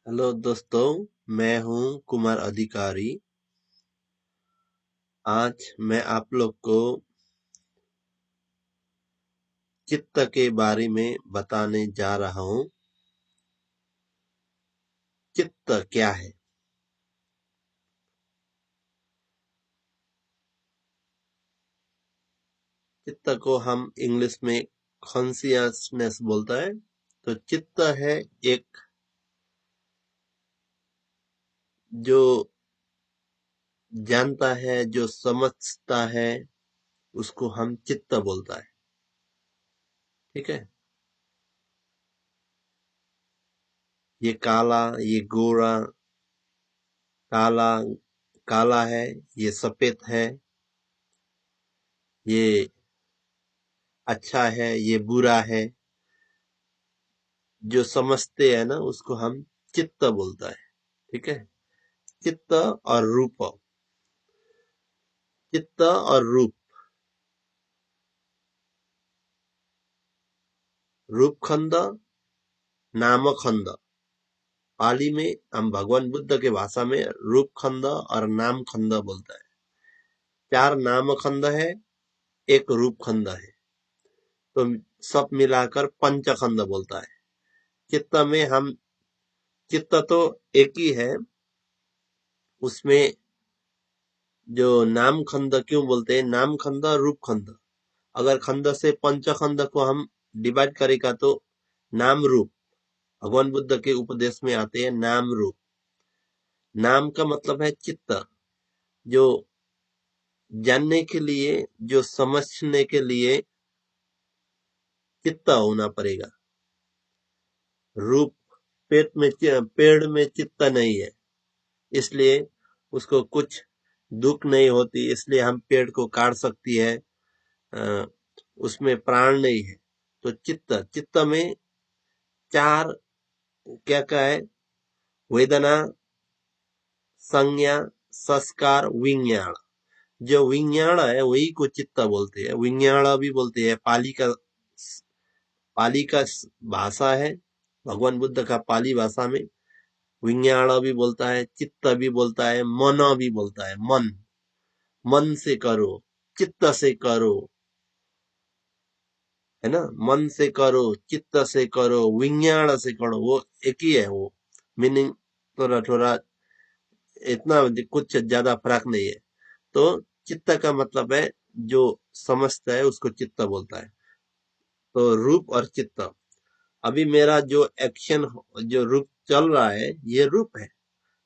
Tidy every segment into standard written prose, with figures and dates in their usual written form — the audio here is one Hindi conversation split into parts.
हेलो दोस्तों, मैं हूं कुमार अधिकारी। आज मैं आप लोग को चित्त के बारे में बताने जा रहा हूं। चित्त क्या है? चित्त को हम इंग्लिश में कॉन्शियसनेस बोलता है। तो चित्त है एक जो जानता है, जो समझता है, उसको हम चित्त बोलता है। ठीक है। ये काला, ये गोरा, काला काला है, ये सफेद है, ये अच्छा है, ये बुरा है। जो समझते हैं ना, उसको हम चित्त बोलता है। ठीक है। चित्त और रूप। चित्त और रूप। रूपखंड, नामखंड। पाली में हम भगवान बुद्ध के भाषा में रूपखंड और नामखंड बोलता है। 4 नामखंड है, एक रूपखंड है, तो सब मिलाकर पंचखंड बोलता है। चित्त में हम चित्त तो एक ही है, उसमें जो नामखंड क्यों बोलते हैं, नामखंड और रूपखंड। अगर खंड से पंचखंड को हम डिवाइड करेगा तो नाम रूप, भगवान बुद्ध के उपदेश में आते हैं नाम रूप। नाम का मतलब है चित्त, जो जानने के लिए, जो समझने के लिए चित्त होना पड़ेगा। रूप, पेड़ में चित्त नहीं है, इसलिए उसको कुछ दुख नहीं होती, इसलिए हम पेड़ को काट सकती है। उसमें प्राण नहीं है। तो चित्त, चित्त में 4 क्या क्या है? वेदना, संज्ञा, संस्कार, विज्ञान। जो विज्ञान है वही को चित्त बोलते हैं। विज्ञान भी बोलते हैं। पाली का भाषा है, भगवान बुद्ध का पाली भाषा में विज्ञान भी बोलता है, चित्त भी बोलता है, मन भी बोलता है। मन, मन से करो, चित्त से करो, है ना। मन से करो, चित्त से करो, विज्ञान से करो, वो एक ही है। वो मीनिंग थोड़ा थोड़ा, इतना कुछ ज्यादा फर्क नहीं है। तो चित्त का मतलब है जो समझता है, उसको चित्त बोलता है। तो रूप और चित्त, अभी मेरा जो एक्शन, जो रूप चल रहा है, ये रूप है,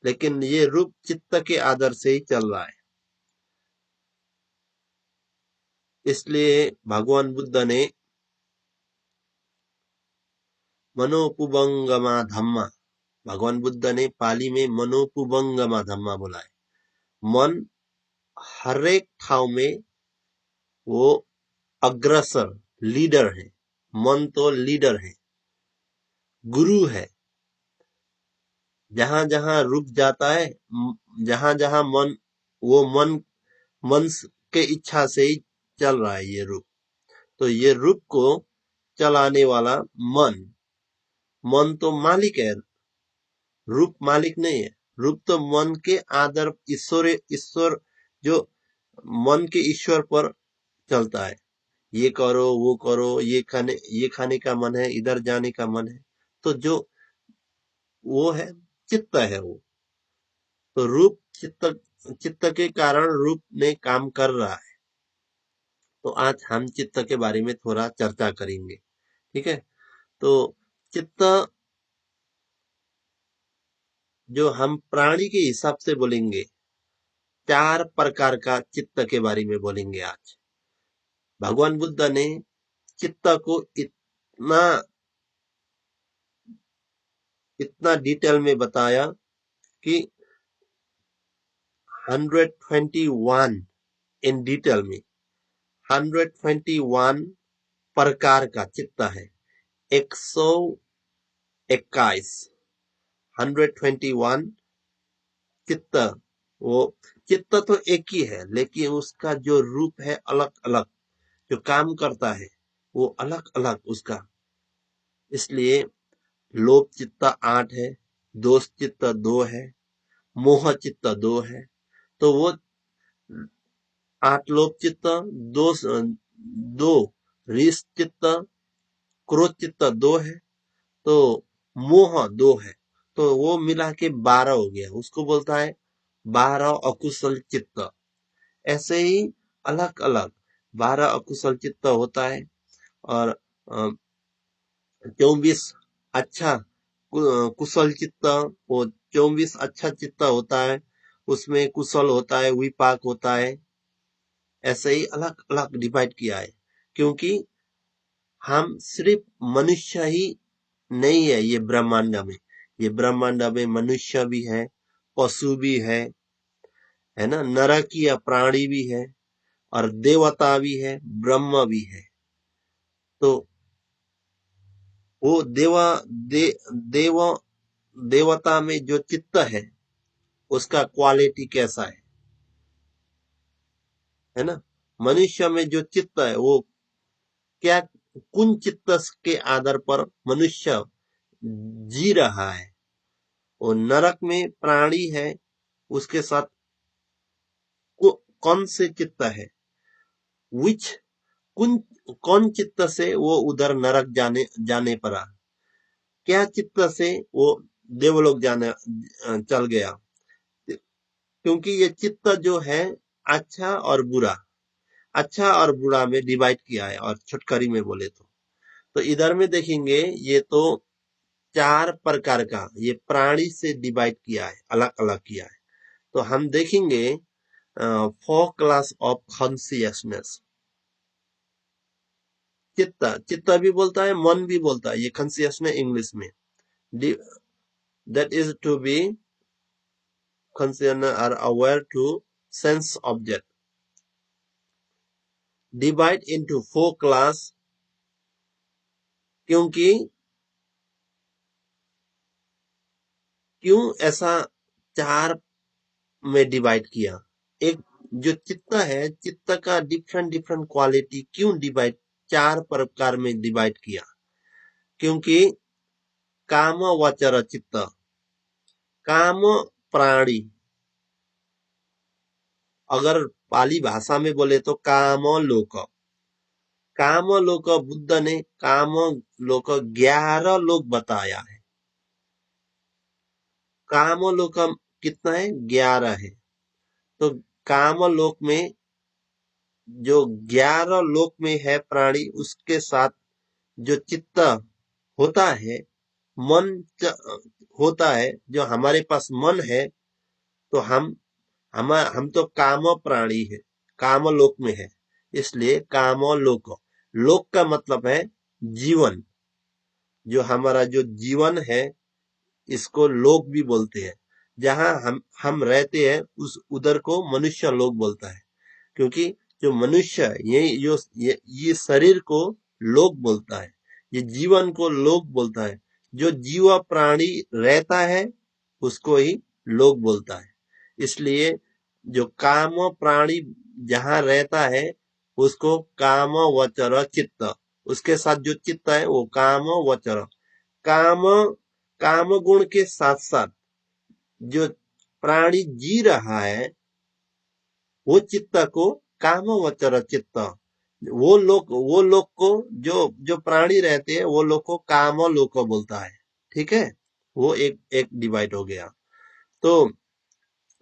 लेकिन ये रूप चित्त के आधार से ही चल रहा है। इसलिए भगवान बुद्ध ने मनोपुबंगमा धम्मा, भगवान बुद्ध ने पाली में मनोपुबंगमा धम्मा बोला है। मन हर एक ठाव में वो अग्रसर, लीडर है। मन तो लीडर है, गुरु है। जहां जहां रुक जाता है, जहां जहां मन, वो मन के इच्छा से ही चल रहा है ये रूप। तो ये रूप को चलाने वाला मन, मन तो मालिक है, रूप मालिक नहीं है। रूप तो मन के आदर, ईश्वर जो मन के ईश्वर पर चलता है। ये करो, वो करो, ये खाने का मन है, इधर जाने का मन है, तो जो वो है, चित्त है वो। तो रूप चित्त, चित्त के कारण रूप ने काम कर रहा है। तो आज हम चित्त के बारे में थोड़ा चर्चा करेंगे। ठीक है। तो चित्त, जो हम प्राणी के हिसाब से बोलेंगे, 4 प्रकार का चित्त के बारे में बोलेंगे आज। भगवान बुद्ध ने चित्त को इतना इतना डिटेल में बताया कि 121, इन डिटेल में 121 प्रकार का चित्त है। 121, 121 चित्त। वो चित्त तो एक ही है, लेकिन उसका जो रूप है अलग अलग, जो काम करता है वो अलग अलग उसका। इसलिए लोभ चित्त 8 है, दोष चित्त 2 है, मोह चित्त 2 है, तो वो 8 लोभ चित्त, 2 रीस चित्त, क्रोध चित्त 2 है, तो मोह 2 है, तो वो मिला के 12 हो गया। उसको बोलता है 12 अकुशल चित्त। ऐसे ही अलग अलग 12 अकुशल चित्त होता है, और 24 अच्छा कुशल चित्त, वो 24 अच्छा चित्त होता है, उसमें कुशल होता है, विपाक होता है। ऐसे ही अलग अलग डिवाइड किया है, क्योंकि हम सिर्फ मनुष्य ही नहीं है ये ब्रह्मांड में। ये ब्रह्मांड में मनुष्य भी है, पशु भी है ना, नरकीय प्राणी भी है, और देवता भी है, ब्रह्म भी है। तो वो देव देवता में जो चित्त है उसका क्वालिटी कैसा है ना। मनुष्य में जो चित्त है वो क्या, कुन चित्त के आधार पर मनुष्य जी रहा है। वो नरक में प्राणी है, उसके साथ कौन से चित्त है, विच कुन कौन चित्त से वो उधर नरक जाने पड़ा, क्या चित्त से वो देवलोक जाने चल गया। क्योंकि ये चित्त जो है अच्छा और बुरा, अच्छा और बुरा में डिवाइड किया है, और छुटकरी में बोले तो इधर में देखेंगे ये तो 4 प्रकार का ये प्राणी से डिवाइड किया है, अलग अलग किया है। तो हम देखेंगे 4 क्लास ऑफ कॉन्सियसनेस। चित्त चित्त भी बोलता है, मन भी बोलता है, ये कॉन्सियसनेस इंग्लिश में। That is to be consciousness are aware to sense object, divide into 4 class। क्योंकि क्यों ऐसा 4 में डिवाइड किया। एक जो चित्त है, चित्त का डिफरेंट डिफरेंट क्वालिटी क्यों डिवाइड 4 प्रकार में डिवाइड किया। क्योंकि काम वचर चित्त, काम प्राणी, अगर पाली भाषा में बोले तो काम लोक। काम लोक बुद्ध ने काम लोक 11 लोक बताया है। काम लोक कितना है, 11 है। तो काम लोक में जो 11 लोक में है प्राणी, उसके साथ जो चित्त होता है, मन होता है, जो हमारे पास मन है, तो हम तो काम प्राणी है, काम लोक में है। इसलिए काम लोक, लोक का मतलब है जीवन। जो हमारा जो जीवन है, इसको लोक भी बोलते हैं। जहां हम रहते हैं उस उधर को मनुष्य लोक बोलता है। क्योंकि जो मनुष्य ये शरीर को लोक बोलता है, ये जीवन को लोक बोलता है। जो जीवा प्राणी रहता है उसको ही लोक बोलता है। इसलिए जो काम प्राणी जहां रहता है उसको काम वचर चित्त, उसके साथ जो चित्त है वो काम वचर, काम काम गुण के साथ साथ जो प्राणी जी रहा है वो चित्त को काम वचर चित्त, वो लोग को जो जो प्राणी रहते हैं वो लोग को काम लोक बोलता है। ठीक है, वो एक एक डिवाइड हो गया। तो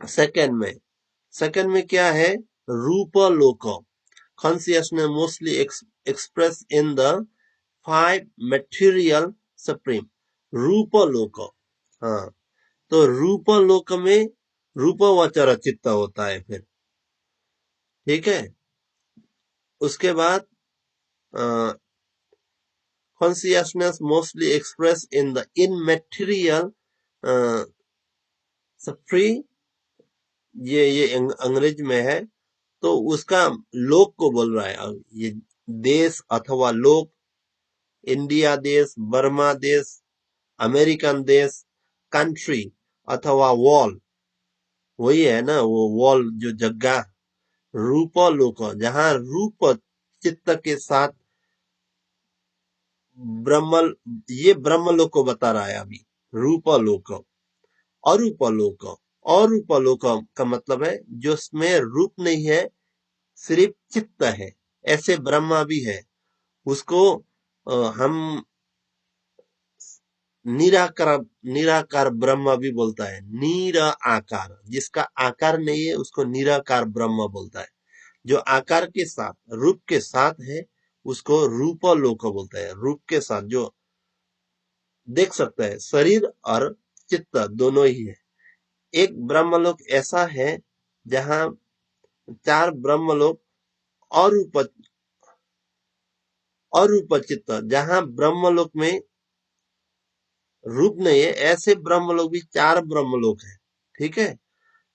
सेकंड में क्या है, रूप लोक। Consciousness mostly express in the 5 material supreme. रूप लोक, हाँ, तो रूप लोक में रूप वचर चित्त होता है फिर। ठीक है, उसके बाद consciousness mostly expressed in the immaterial suffering, ये अंग्रेज में है, तो उसका लोक को बोल रहा है। ये देश अथवा लोक, इंडिया देश, बर्मा देश, अमेरिकन देश, कंट्री अथवा वॉल, वही है ना, वो वॉल जो जगह, रूप लोक, जहां रूप चित्त के साथ ब्रह्म, ये ब्रह्म लोक को बता रहा है अभी, रूप लोक। अरूपलोक। अरूपलोक का मतलब है जो उसमें रूप नहीं है, सिर्फ चित्त है। ऐसे ब्रह्मा भी है, उसको हम निराकार निराकार ब्रह्म भी बोलता है। आकार, जिसका आकार नहीं है उसको निराकार ब्रह्म बोलता है। जो आकार के साथ, रूप के साथ है उसको रूपलोक बोलता है। रूप के साथ जो देख सकता है, शरीर और चित्त दोनों ही है। एक ब्रह्मलोक ऐसा है जहां चार ब्रह्मलोक अरूप अरूप चित्त, जहां ब्रह्मलोक में रूप नहीं है, ऐसे ब्रह्मलोक भी चार ब्रह्मलोक है। ठीक है,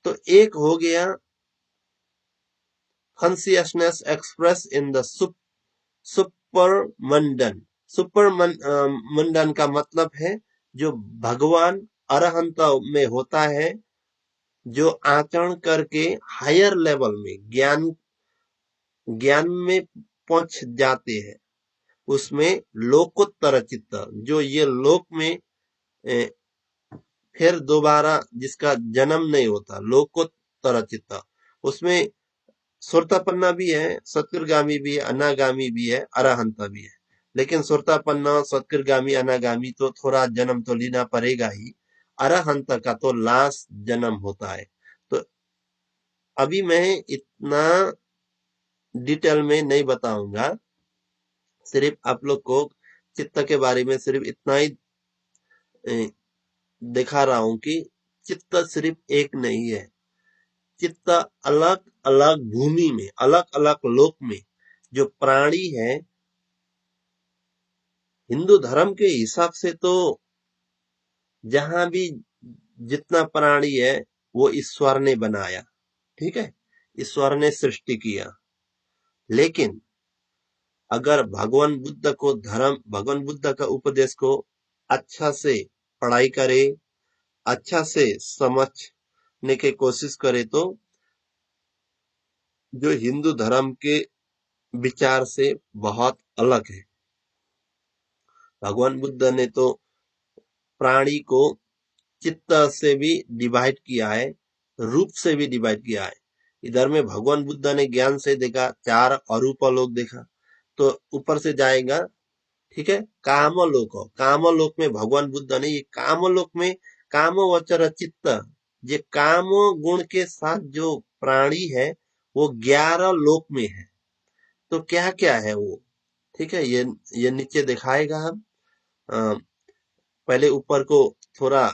तो एक हो गया consciousness expressed in the supermundane का मतलब है जो भगवान अरहंत में होता है, जो आचरण करके हायर लेवल में ज्ञान में पहुंच जाते हैं। उसमें लोकोत्तर चित्त, जो ये लोक में फिर दोबारा जिसका जन्म नहीं होता, लोकोत्तर चित्त। उसमें सुरतापन्ना भी है, सत्कर्गामी भी है, अनागामी भी है, अरहंत भी है। लेकिन सुरतापन्ना, सत्कर्गामी, अनागामी तो थोड़ा जन्म तो लेना पड़ेगा ही। अरहंत का तो लास्ट जन्म होता है। तो अभी मैं इतना डिटेल में नहीं बताऊंगा, सिर्फ आप लोग को चित्त के बारे में सिर्फ इतना ही दिखा रहा हूं कि चित्त सिर्फ एक नहीं है। चित्त अलग अलग भूमि में, अलग अलग लोक में जो प्राणी है, हिंदू धर्म के हिसाब से तो जहां भी जितना प्राणी है वो ईश्वर ने बनाया। ठीक है, ईश्वर ने सृष्टि किया। लेकिन अगर भगवान बुद्ध का उपदेश को अच्छा से पढ़ाई करे, अच्छा से समझने की कोशिश करे, तो जो हिंदू धर्म के विचार से बहुत अलग है। भगवान बुद्ध ने तो प्राणी को चित्त से भी डिवाइड किया है, रूप से भी डिवाइड किया है। इधर में भगवान बुद्ध ने ज्ञान से देखा, चार अरूप लोक देखा, तो ऊपर से जाएगा। ठीक है, कामलोक। कामलोक में भगवान बुद्ध ने ये कामलोक में काम वचर चित्त, ये काम गुण के साथ जो प्राणी है वो 11 लोक में है। तो क्या क्या है वो, ठीक है, ये नीचे दिखाएगा। हम पहले ऊपर को थोड़ा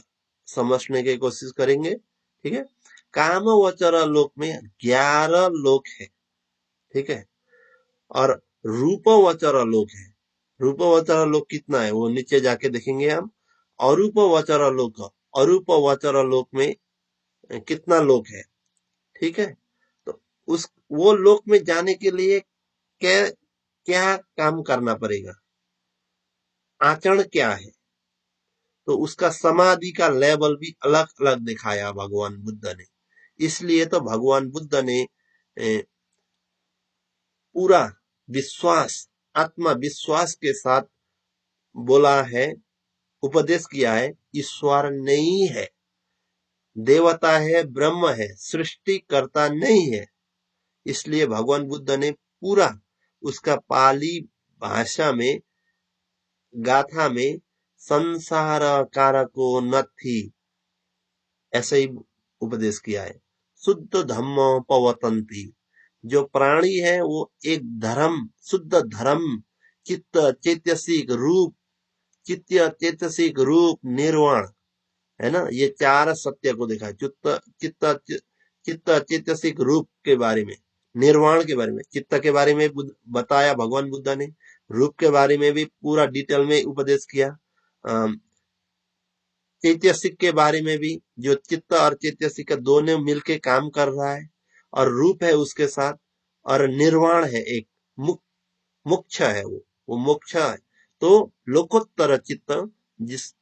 समझने की कोशिश करेंगे। ठीक है, काम वचर लोक में 11 लोक है। ठीक है, और रूप वचर लोक है। रूप वचर लोक कितना है वो नीचे जाके देखेंगे हम। अरूप वचर लोक, अरूप वचर लोक में कितना लोक है। ठीक है, तो उस वो लोक में जाने के लिए क्या क्या काम करना पड़ेगा, आचरण क्या है, तो उसका समाधि का लेवल भी अलग अलग दिखाया भगवान बुद्ध ने। इसलिए तो भगवान बुद्ध ने पूरा विश्वास, आत्मविश्वास के साथ बोला है, उपदेश किया है, ईश्वर नहीं है, देवता है, ब्रह्म है, सृष्टि करता नहीं है। इसलिए भगवान बुद्ध ने पूरा उसका पाली भाषा में, गाथा में संसार कारको नथी, ऐसे ही उपदेश किया है। शुद्ध धम्म पवतंती, जो प्राणी है वो एक धर्म, शुद्ध धर्म, चित्त चैतसिक रूप, चित्त चैतसिक रूप, निर्वाण, है ना, ये चार सत्य को देखा है। चित्त चैतसिक रूप के बारे में, निर्वाण के बारे में, चित्त के बारे में बताया भगवान बुद्ध ने, रूप के बारे में भी पूरा डिटेल में उपदेश किया, चैतसिक के बारे में भी, जो चित्त और चैतसिक का दोनों मिलके काम कर रहा है, और रूप है उसके साथ, और निर्वाण है, एक मोक्ष है, वो मोक्ष है। तो लोकोत्तर चित्त, जिस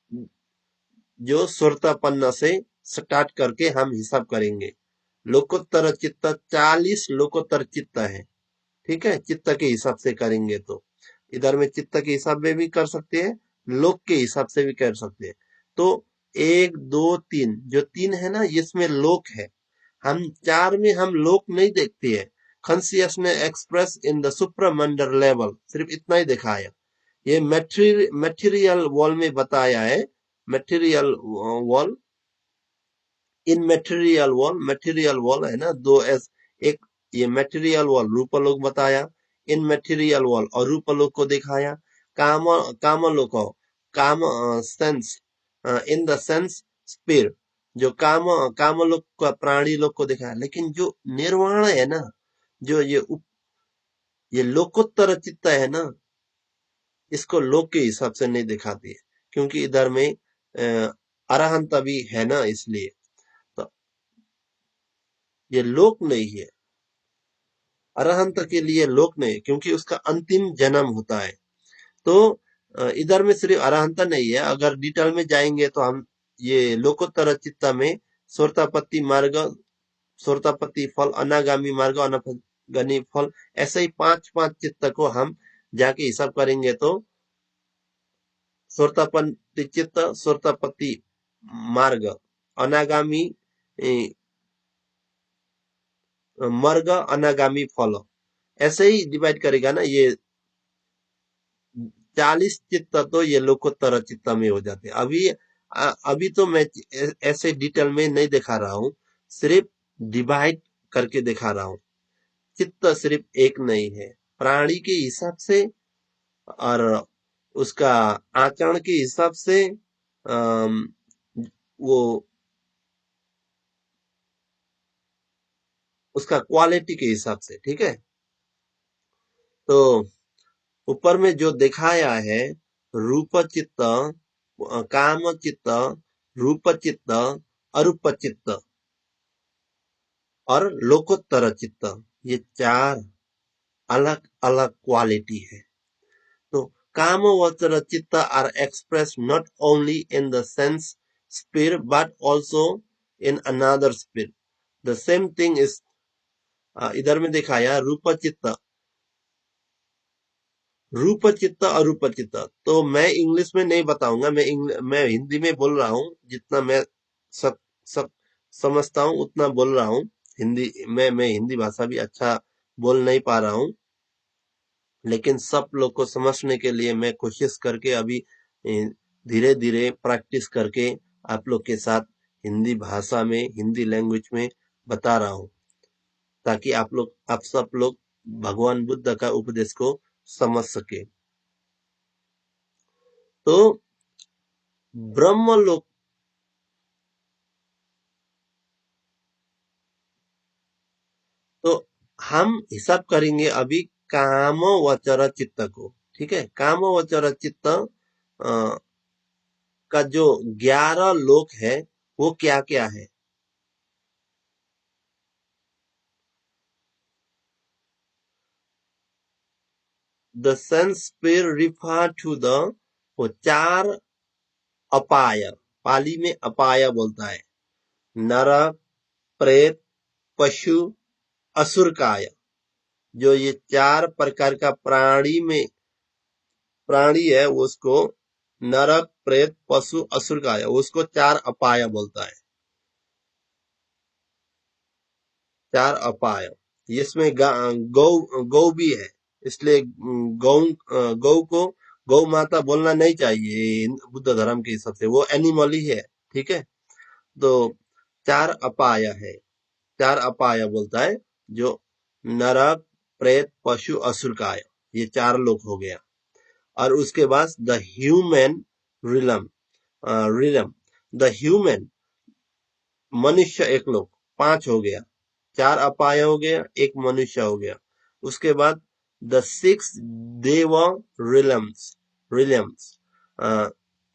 जो सुरतापन्न से स्टार्ट करके हम हिसाब करेंगे। लोकोत्तर चित्त 40 लोकोत्तर चित्त है। ठीक है, चित्त के हिसाब से करेंगे तो इधर में चित्त के हिसाब में भी कर सकते हैं, लोक के हिसाब से भी कर सकते हैं। तो 1 2 3 जो 3 है ना, इसमें लोक है। हम 4 में हम लोक नहीं देखते हैं। Consciousness expressed in the supermundane level, सिर्फ इतना ही दिखाया। ये मटेरियल वर्ल्ड में बताया है। मटेरियल वर्ल्ड, इन मटेरियल वर्ल्ड है ना, दो एस, एक ये मटेरियल वर्ल्ड रूपलोक बताया, इन मटेरियल वर्ल्ड और रूपलोक को दिखाया। काम कामलोक, काम sense, in the sense spirit, जो कामलोक का प्राणी लोक को दिखाया। लेकिन जो निर्वाण है ना, जो ये लोकोत्तर चित्त है ना, इसको लोक के हिसाब से नहीं दिखाती है, क्योंकि इधर में अरहंत भी है ना, इसलिए तो ये लोक नहीं है। अरहंत के लिए लोक नहीं, क्योंकि उसका अंतिम जन्म होता है। तो इधर में सिर्फ अरहंत नहीं है। अगर डिटेल में जाएंगे तो हम ये लोकोत्तर चित्ता में सोरतापत्ति मार्ग, सोरतापत्ति फल, अनागामी मार्ग, अनागामी फल, ऐसे ही 5 चित्त को हम जाके हिसाब करेंगे तो सोरतापत्ति चित्त, सोरतापत्ति मार्ग, अनागामी मार्ग, अनागामी फल, ऐसे ही डिवाइड करेगा ना। ये 40 चित्त तो ये लोकोत्तर चित्त में हो जाते हैं। अभी तो मैं ऐसे डिटेल में नहीं दिखा रहा हूँ, सिर्फ डिवाइड करके दिखा रहा हूँ। चित्त सिर्फ एक नहीं है, प्राणी के हिसाब से और उसका आचरण के हिसाब से, वो उसका क्वालिटी के हिसाब से, ठीक है। तो ऊपर में जो दिखाया है, रूप चित्त, काम चित्त, रूप चित्त, अरूप चित्त और लोकोत्तर चित्त, ये 4 अलग अलग क्वालिटी है। तो काम वचर चित्त are express not only in the sense sphere but also in another sphere. The same thing is, इधर में दिखाया रूप चित्त, रूप चित्त अरूप चित्त। तो मैं इंग्लिश में नहीं बताऊंगा, मैं हिंदी में बोल रहा हूँ। जितना मैं सब सब समझता हूँ उतना बोल रहा हूँ। हिंदी में मैं हिंदी भाषा भी अच्छा बोल नहीं पा रहा हूँ, लेकिन सब लोग को समझने के लिए मैं कोशिश करके अभी धीरे धीरे प्रैक्टिस करके आप लोग के साथ हिंदी भाषा में, हिंदी लैंग्वेज में बता रहा हूँ, ताकि आप सब लोग भगवान बुद्ध का उपदेश को समझ सके। तो ब्रह्मलोक, तो हम हिसाब करेंगे अभी काम वचर चित्त को, ठीक है। काम वचर चित्त का जो 11 लोक है वो क्या क्या है। The sense sphere refer to the, वो 4 अपाय, पाली में अपाय बोलता है, नरक, प्रेत, पशु, असुरकाय। जो ये 4 प्रकार का प्राणी है, उसको नरक, प्रेत, पशु, असुरकाय, उसको 4 अपाय बोलता है। 4 अपाय, इसमें गौ भी है, इसलिए गौ को गौ माता बोलना नहीं चाहिए बुद्ध धर्म के हिसाब से, वो एनिमल ही है, ठीक है। तो 4 अपाय है, 4 अपाय बोलता है, जो नरक, प्रेत, पशु, असुरकाय, ये 4 लोग हो गया। और उसके बाद the human realm, the human मनुष्य, एक लोग, 5 हो गया। 4 अपाय हो गया, एक मनुष्य हो गया। उसके बाद द 6 देव रिलम्स,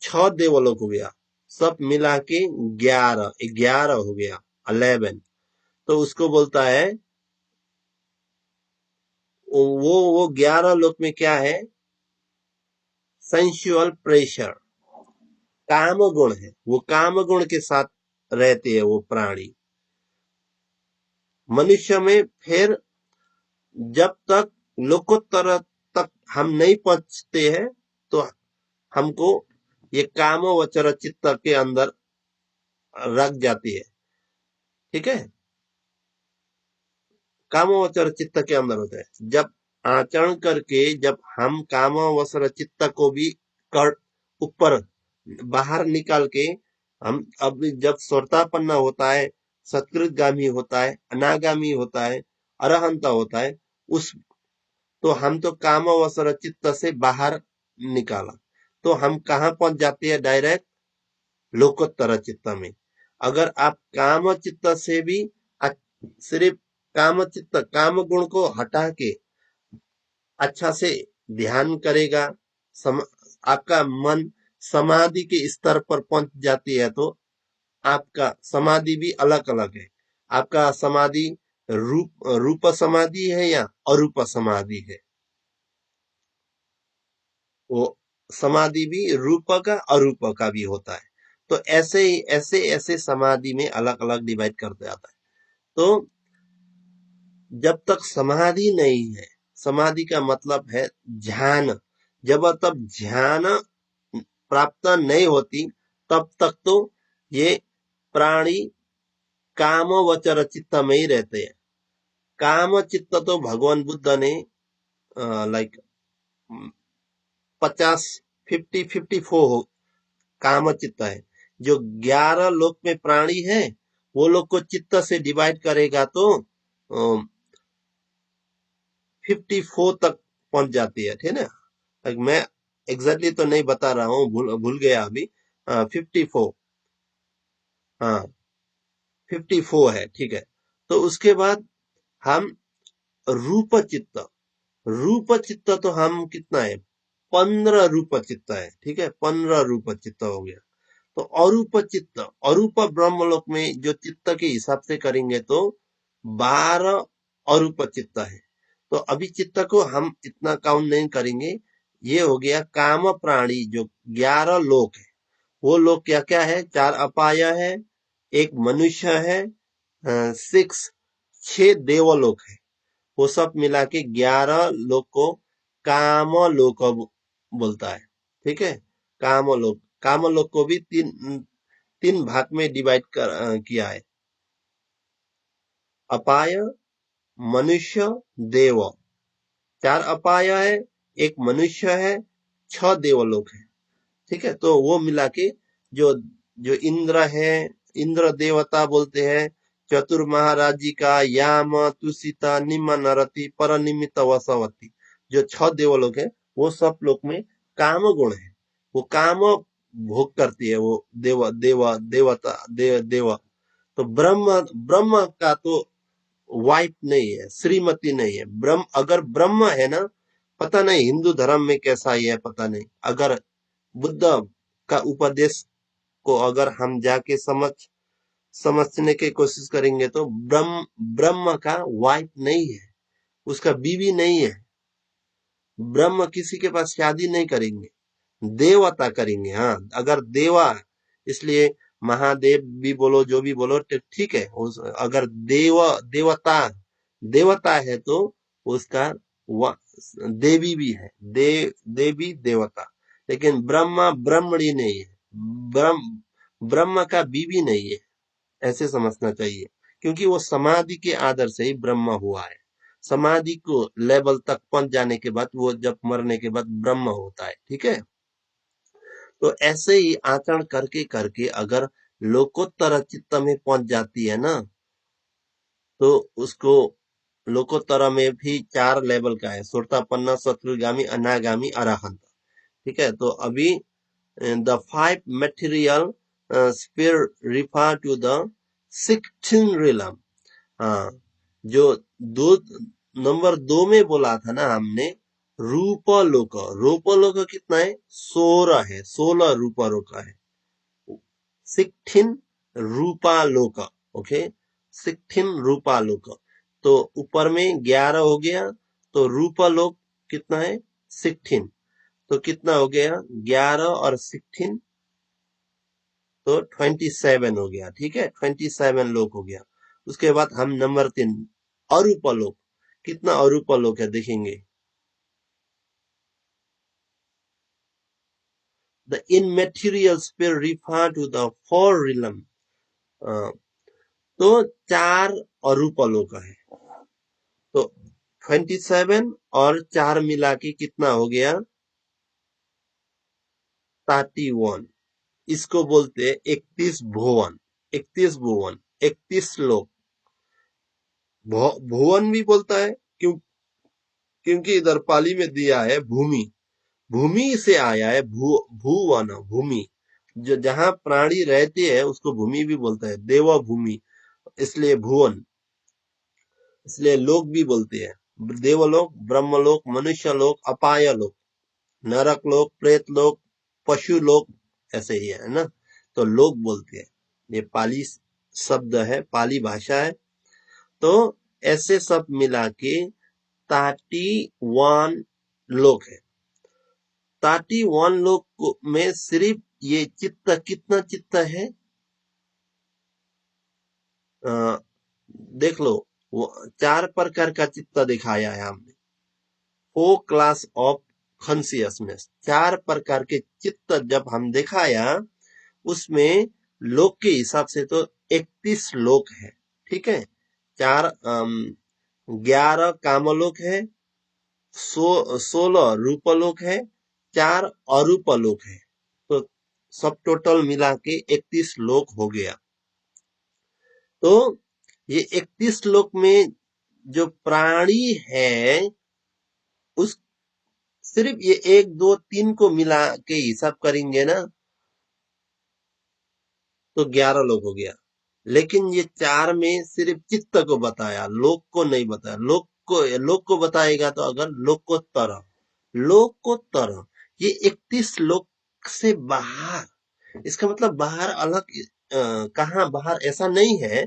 6 देवलोक हो गया, सब मिला के 11 हो गया, 11। तो उसको बोलता है, वो 11 लोक में क्या है, सेंसुअल प्रेशर, काम गुण है, वो काम गुण के साथ रहते हैं वो प्राणी। मनुष्य में फिर जब तक लोकोत्तर तक हम नहीं पहुंचते हैं, तो हमको ये काम वचर चित्त के अंदर रख जाती है, ठीक है। कामवचर चित्त के अंदर होता है। जब आचरण करके जब हम कामवचर चित्त को भी कर ऊपर बाहर निकाल के हम अब जब श्रोतापन्न होता है, सत्कृतगामी होता है, अनागामी होता है, अरहंता होता है, उस तो हम तो कामवचर चित्त से बाहर निकाला, तो हम कहाँ पहुंच जाते हैं? डायरेक्ट लोकोत्तर चित्त में। अगर आप काम चित्त से भी सिर्फ काम चित्त काम गुण को हटा के अच्छा से ध्यान करेगा, आपका मन समाधि के स्तर पर पहुंच जाती है, तो आपका समाधि भी अलग अलग है। आपका समाधि रूप समाधि है या अरूप समाधि है। वो समाधि भी रूप का अरूप का भी होता है। तो ऐसे ही ऐसे समाधि में अलग अलग डिवाइड करते आता है। तो जब तक समाधि नहीं है, समाधि का मतलब है ध्यान, जब तक ध्यान प्राप्त नहीं होती तब तक तो ये प्राणी काम वचर चित्त में ही रहते हैं। काम चित्त तो भगवान बुद्ध ने लाइक 50-50-54 काम चित्त है। जो 11 लोक में प्राणी है वो लोग को चित्त से डिवाइड करेगा तो 54 तक पहुंच जाती है, ठीक है ना। मैं एग्जैक्टली तो नहीं बता रहा हूँ, भूल गया अभी। 54, हाँ 54 है, ठीक है। तो उसके बाद हम रूप चित्त, रूप चित्त तो हम कितना है? 15 रूप चित्त है, ठीक है। 15 रूप चित्त हो गया। तो अरूप चित्त, अरूप ब्रह्मलोक में जो चित्त के हिसाब से करेंगे तो 12 अरूप चित्त है। तो अभी चित्त को हम इतना काउंट नहीं करेंगे। ये हो गया काम प्राणी, जो 11 लोक है। वो लोग क्या क्या है? 4 अपाय है, एक मनुष्य है, 6 देवलोक है। वो सब मिला के 11 लोक को काम लोक बोलता है, ठीक है। काम लोक को भी तीन भाग में डिवाइड किया है। अपाय, मनुष्य, देव। 4 अपाय है, एक मनुष्य है, 6 देवलोक है, ठीक है। तो वो मिला के जो जो इंद्र है, इंद्र देवता बोलते हैं, चतुर महाराजी का, याम, तुषिता, निम नरति, पर निमित्त वसवती, जो 6 देवलोक है, वो सब लोग में काम गुण है। वो काम भोग करती है, वो देवता देव। तो ब्रह्म ब्रह्म का तो वाइफ नहीं है, श्रीमती नहीं है। अगर ब्रह्म है ना, पता नहीं हिंदू धर्म में कैसा ही है, पता नहीं। अगर बुद्ध का उपदेश को अगर हम जाके समझने की कोशिश करेंगे तो ब्रह्म का वाइफ नहीं है, उसका बीवी नहीं है। ब्रह्म किसी के पास शादी नहीं करेंगे, देवता करेंगे। हाँ, अगर देवा, इसलिए महादेव भी बोलो, जो भी बोलो, ठीक है। अगर देवता देवता है तो उसका देवी भी है, देवी देवता। लेकिन ब्रह्मा ब्रह्मणी नहीं है, ब्रह्म का बीवी नहीं है, ऐसे समझना चाहिए। क्योंकि वो समाधि के आदर से ही ब्रह्म हुआ है। समाधि को लेवल तक पहुंच जाने के बाद वो जब मरने के बाद ब्रह्म होता है, ठीक है। तो ऐसे ही आचरण करके करके अगर लोकोत्तर चित्त में पहुंच जाती है ना, तो उसको लोकोत्तर में भी 4 लेवल का है: सुरतापन्न, सत्कृतगामी, अनागामी, अरहंत, ठीक है। तो अभी the 5 material spirit refer to the 16 realm. हाँ, जो दो नंबर 2 में बोला था ना हमने, रूपलोक। रूपलोक कितना है? 16 है, 16 रूपलोक है। 16 रूपालोक, ओके, 16 रूपालोक। तो ऊपर में 11 हो गया, तो रूपलोक कितना है? 16। तो कितना हो गया? 11 और 16, तो 27 हो गया, ठीक है। 27 लोक हो गया। उसके बाद हम नंबर 3 अरूपलोक। कितना अरूपलोक है देखेंगे। The immaterial spirit refer to the 4 realm. तो 4 अरूपलोक है। तो 27 और 4 मिला के कितना हो गया? 31। इसको बोलते हैं 31 भुवन। 31 भुवन, 31 लोक। भुवन भी बोलता है क्योंकि इधर पाली में दिया है भूमि। भूमि से आया है भुवन, भूमि। जो जहां प्राणी रहते हैं उसको भूमि भी बोलता है, देव भूमि, इसलिए भुवन। इसलिए लोक भी बोलते हैं, देवलोक, ब्रह्मलोक, मनुष्य लोक, अपाय लोक, नरक लोक, प्रेत लोक, पशु लोक, ऐसे ही है ना। तो लोक बोलते हैं, ये पाली शब्द है, पाली भाषा है। तो ऐसे सब मिला के 31 लोक है। 31 लोक में सिर्फ ये चित्त, कितना चित्त है? देख लो, वो 4 प्रकार का चित्त दिखाया है हमने। 4 क्लास ऑफ कॉन्शियसनेस, 4 प्रकार के चित्त जब हम दिखाया, उसमें लोक के हिसाब से तो 31 लोक है। ठीक है, 11 कामलोक है, 16 रूपलोक है, 4 अरूपलोक है। तो सब टोटल मिला के 31 लोक हो गया। तो ये 31 लोक में जो प्राणी है, उस सिर्फ ये 1, 2, 3 को मिला के हिसाब करेंगे ना, तो 11 लोक हो गया। लेकिन ये 4 में सिर्फ चित्त को बताया, लोक को नहीं बताया। लोक को बताएगा तो अगर लोकोत्तर, ये 31 लोक से बाहर, इसका मतलब बाहर अलग, कहाँ बाहर ऐसा नहीं है।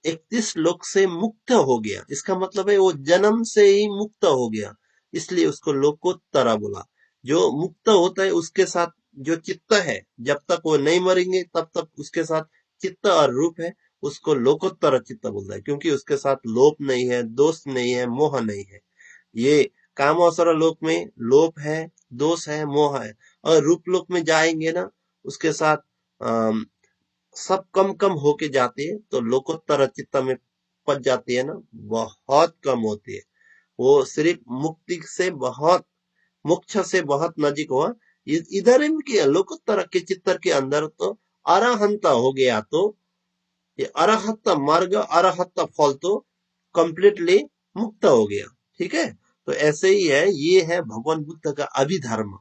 31 लोक से मुक्त हो गया, इसका मतलब है वो जन्म से ही मुक्त हो गया, इसलिए उसको लोकोत्तरा बोला। जो मुक्त होता है उसके साथ जो चित्त है, जब तक वो नहीं मरेंगे तब तक उसके साथ चित्त और रूप है, उसको लोकोत्तर चित्त बोलता है, क्योंकि उसके साथ लोप नहीं है, दोष नहीं है, मोह नहीं है। ये कामोसर लोक में लोप है, दोष है, मोह है। और रूप लोक में जाएंगे ना, उसके साथ सब कम कम होके जाते हैं, तो लोकोत्तर चित्त में पच जाती है ना, बहुत कम होती है। वो सिर्फ मुक्ति से बहुत, मोक्ष से बहुत नजीक हुआ। इधर इनके लोकोत्तर के चित्त के अंदर तो अरहंत हो गया, तो ये अरहत मार्ग, अरहत फल तो कंप्लीटली मुक्त हो गया। ठीक है, तो ऐसे ही है, ये है भगवान बुद्ध का अभिधर्म।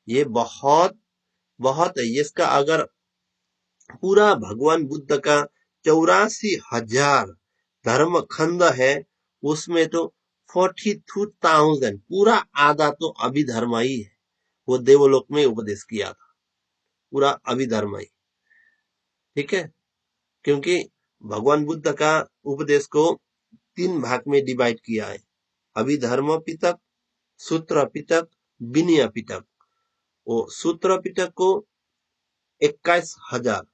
ये बहुत बहुत है। इसका अगर पूरा भगवान बुद्ध का 84,000 धर्म खंड है, उसमें तो 42,000, पूरा आधा तो अभिधर्म ही है। वो देवलोक में उपदेश किया था, पूरा अभिधर्म ही। ठीक है, क्योंकि भगवान बुद्ध का उपदेश को 3 भाग में डिवाइड किया है, अभिधर्म पिटक, सूत्र पिटक, विनय पिटक। वो सूत्र पिटक को 21,000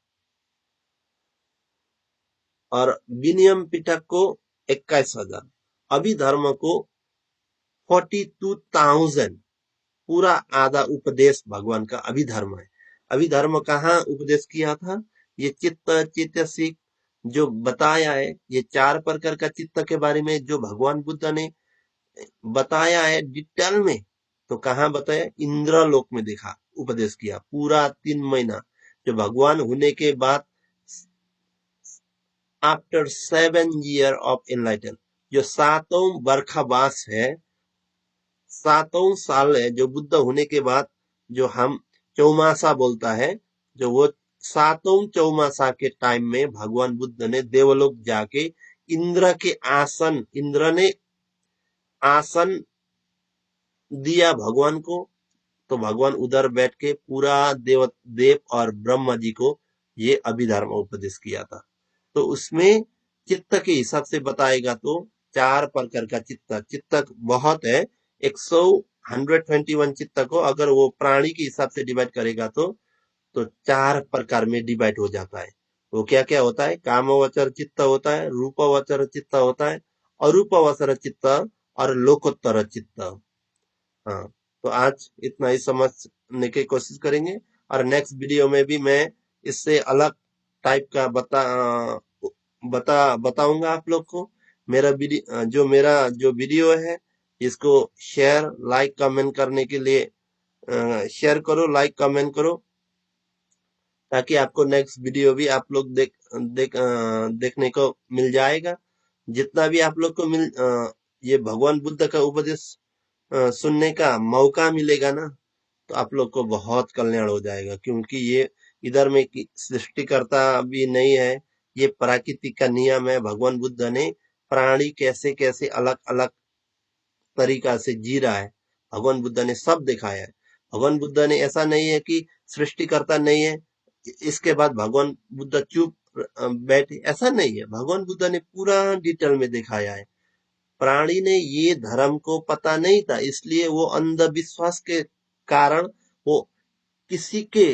और विनियम पिटक को 21,000, अभिधर्म को 42,000, पूरा आधा उपदेश भगवान का अभिधर्म है। अभिधर्म कहाँ उपदेश किया था? ये चित्त चैतसिक जो बताया है, ये 4 प्रकार का चित्त के बारे में जो भगवान बुद्ध ने बताया है डिटेल में, तो कहाँ बताया? इंद्रलोक में देखा, उपदेश किया पूरा 3 महीना। जो भगवान होने के बाद, आफ्टर 7 year ऑफ एनलाइटन, जो 7वां बरखावास है, 7वां साल है, जो बुद्ध होने के बाद जो हम चौमासा बोलता है, जो वो 7वां चौमासा के टाइम में भगवान बुद्ध ने देवलोक जाके इंद्र ने आसन दिया भगवान को, तो भगवान उधर बैठ के पूरा देव और ब्रह्मा जी को ये अभिधर्म उपदेश किया था। तो उसमें चित्त के हिसाब से बताएगा तो 4 प्रकार का चित्त बहुत है। 121 चित्त को अगर वो प्राणी के हिसाब से डिवाइड करेगा तो 4 प्रकार में डिवाइड हो जाता है। वो क्या क्या होता है? कामवचर चित्त होता है, रूपवचर चित्त होता है, अरूपवचर चित्त और लोकोत्तर चित्त। हाँ, तो आज इतना ही समझने की कोशिश करेंगे, और नेक्स्ट वीडियो में भी मैं इससे अलग टाइप का बताऊंगा आप लोग को। मेरा जो वीडियो है इसको शेयर लाइक कमेंट करने के लिए शेयर करो, लाइक कमेंट करो, ताकि आपको नेक्स्ट वीडियो भी आप लोग देखने को मिल जाएगा। जितना भी आप लोग को ये भगवान बुद्ध का उपदेश सुनने का मौका मिलेगा ना, तो आप लोग को बहुत कल्याण हो जाएगा, क्योंकि ये इधर में सृष्टिकर्ता भी नहीं है, ये प्राकृतिक का नियम है। भगवान बुद्ध ने प्राणी कैसे कैसे अलग अलग तरीका से जी रहा है, भगवान बुद्ध ने सब दिखाया है। भगवान बुद्ध ने ऐसा नहीं है कि सृष्टिकर्ता नहीं है, इसके बाद भगवान बुद्ध चुप बैठे, ऐसा नहीं है। भगवान बुद्ध ने पूरा डिटेल में दिखाया है। प्राणी ने ये धर्म को पता नहीं था, इसलिए वो अंधविश्वास के कारण वो किसी के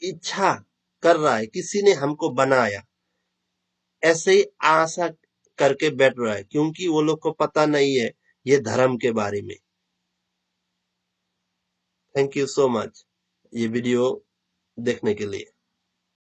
इच्छा कर रहा है, किसी ने हमको बनाया, ऐसे ही आशा करके बैठ रहा है, क्योंकि वो लोग को पता नहीं है ये धर्म के बारे में। थैंक यू सो मच ये वीडियो देखने के लिए।